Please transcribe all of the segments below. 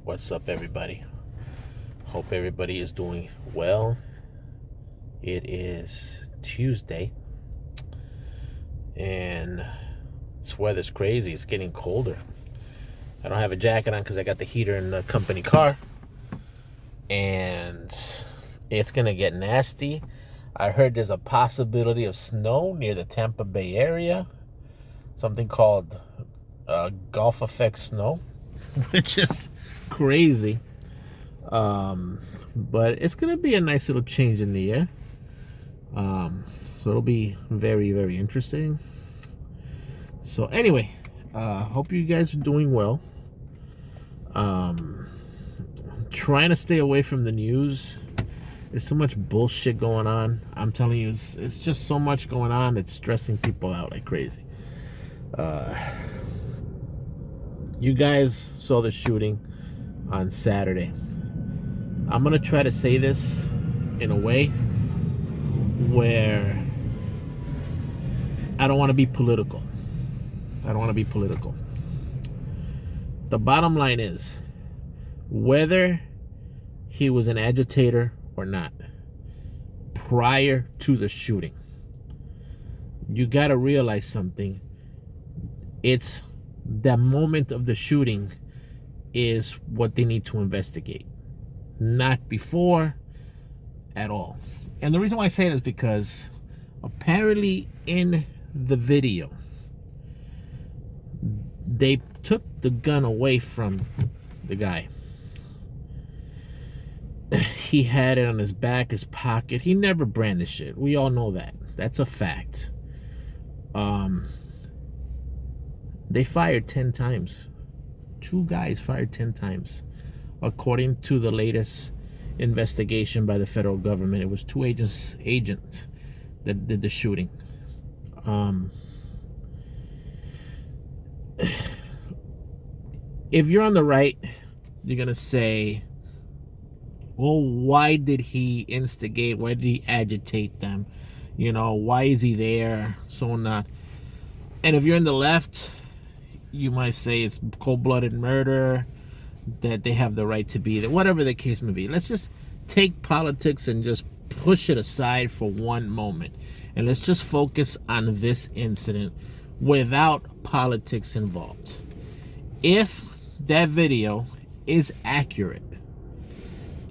What's up, everybody? Hope everybody is doing well. It is Tuesday, and this weather's crazy. It's getting colder. I don't have a jacket on because I got the heater in the company car, and it's going to get nasty. I heard there's a possibility of snow near the Tampa Bay area, something called Gulf effect snow, which is crazy. But it's gonna be a nice little change in the air. So it'll be very, very interesting. So anyway, hope you guys are doing well. Trying to stay away from the news. There's so much bullshit going on. I'm telling you, it's just so much going on. It's stressing people out like crazy. You guys saw the shooting on Saturday. I'm going to try to say this in a way where I don't want to be political. The bottom line is, whether he was an agitator or not, prior to the shooting, you got to realize something. It's the moment of the shooting is what they need to investigate, not before at all. And the reason why I say it is because apparently in the video, they took the gun away from the guy. He had it on his back, his pocket. He never brandished it. We all know that. That's a fact. They fired 10 times. 2 guys fired 10 times. According to the latest investigation by the federal government, it was 2 agents that did the shooting. If you're on the right, you're going to say, well, why did he instigate? Why did he agitate them? You know, why is he there? So on. And if you're in the left, you might say it's cold-blooded murder, that they have the right to be there, whatever the case may be. Let's just take politics and just push it aside for one moment. And let's just focus on this incident without politics involved. If that video is accurate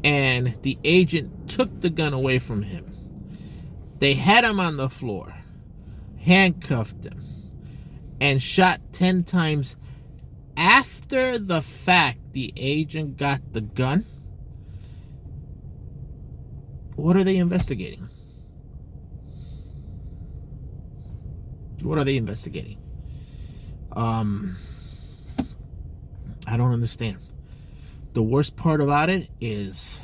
and the agent took the gun away from him, they had him on the floor, handcuffed him, and shot 10 times after the fact the agent got the gun, what are they investigating? What are they investigating? I don't understand. The worst part about it is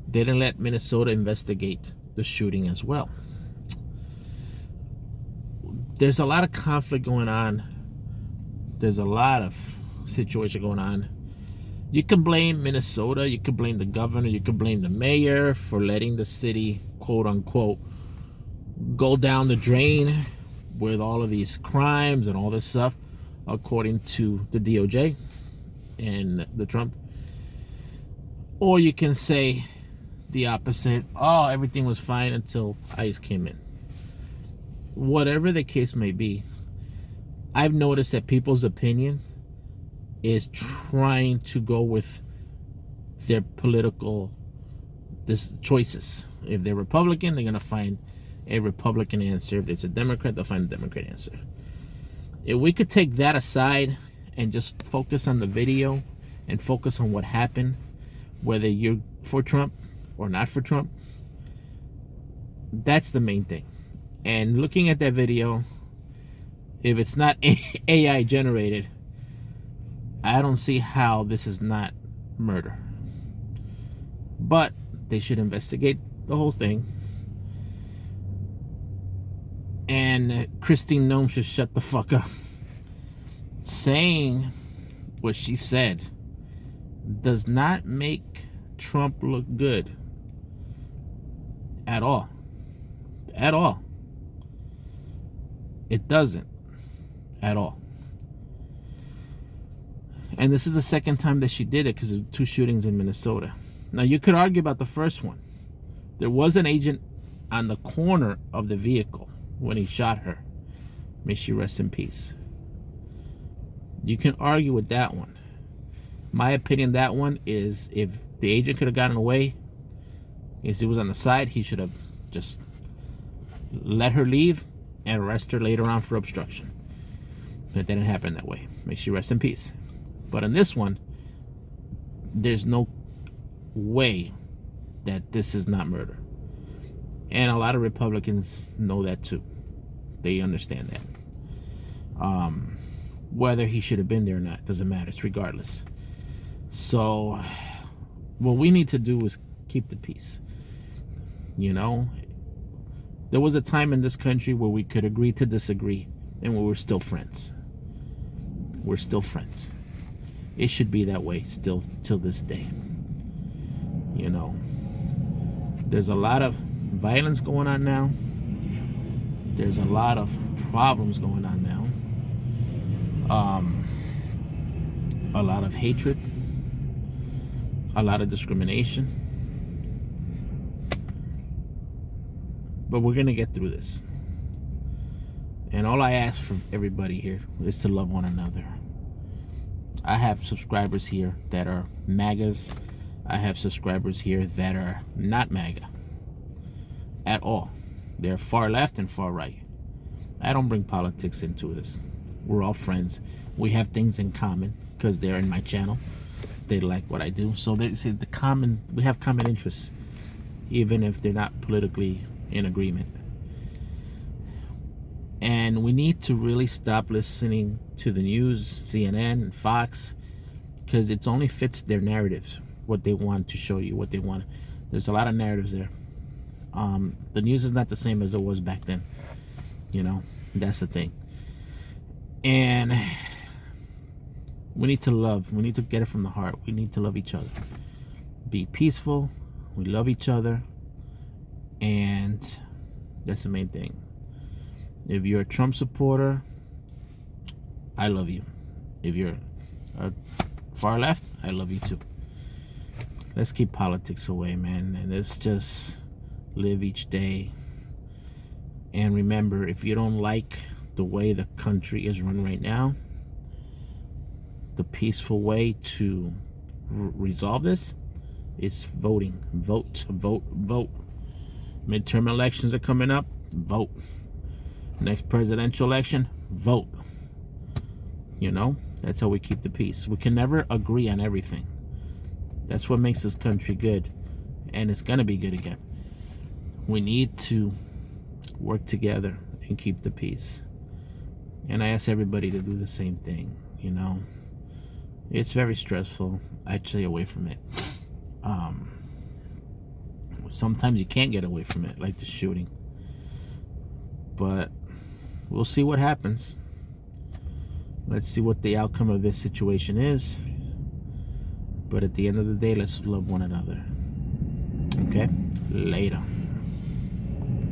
they didn't let Minnesota investigate the shooting as well. There's a lot of conflict going on. There's a lot of situation going on. You can blame Minnesota. You can blame the governor. You can blame the mayor for letting the city, quote unquote, go down the drain with all of these crimes and all this stuff, according to the DOJ and the Trump. Or you can say the opposite. Oh, everything was fine until ICE came in. Whatever the case may be, I've noticed that people's opinion is trying to go with their political choices. If they're Republican, they're going to find a Republican answer. If it's a Democrat, they'll find a Democrat answer. If we could take that aside and just focus on the video and focus on what happened, whether you're for Trump or not for Trump, that's the main thing. And looking at that video, if it's not AI generated, I don't see how this is not murder. But they should investigate the whole thing. And Kristi Noem should shut the fuck up. Saying what she said does not make Trump look good at all. At all. It doesn't. At all. And this is the second time that she did it because of 2 shootings in Minnesota. Now, you could argue about the first one. There was an agent on the corner of the vehicle when he shot her. May she rest in peace. You can argue with that one. My opinion, that one is, if the agent could have gotten away, if he was on the side, he should have just let her leave and arrest her later on for obstruction. But it didn't happen that way. May she rest in peace. But on this one, there's no way that this is not murder. And a lot of Republicans know that too. They understand that. Whether he should have been there or not doesn't matter. It's regardless. So what we need to do is keep the peace. You know, there was a time in this country where we could agree to disagree and where we're still friends. We're still friends. It should be that way still till this day. You know, there's a lot of violence going on now. There's a lot of problems going on now. A lot of hatred, a lot of discrimination. But we're going to get through this. And all I ask from everybody here is to love one another. I have subscribers here that are MAGAs. I have subscribers here that are not MAGA at all. They're far left and far right. I don't bring politics into this. We're all friends. We have things in common because they're in my channel. They like what I do. So they say we have common interests, even if they're not politically in agreement. And we need to really stop listening to the news, CNN and Fox, because it only fits their narratives, what they want to show you, what they want. There's a lot of narratives there. The news is not the same as it was back then. You know, that's the thing. And we need to love. We need to get it from the heart. We need to love each other. Be peaceful. We love each other. And that's the main thing. If you're a Trump supporter, I love you. If you're a far left, I love you too. Let's keep politics away, man. And let's just live each day. And remember, if you don't like the way the country is run right now, the peaceful way to resolve this is voting. Vote, vote, vote. Midterm elections are coming up. Vote. Next presidential election, vote. You know, that's how we keep the peace. We can never agree on everything. That's what makes this country good. And it's going to be good again. We need to work together and keep the peace. And I ask everybody to do the same thing, you know. It's very stressful. I stay away from it. Sometimes you can't get away from it, like the shooting. But we'll see what happens. Let's see what the outcome of this situation is. But at the end of the day, let's love one another. Okay? Later.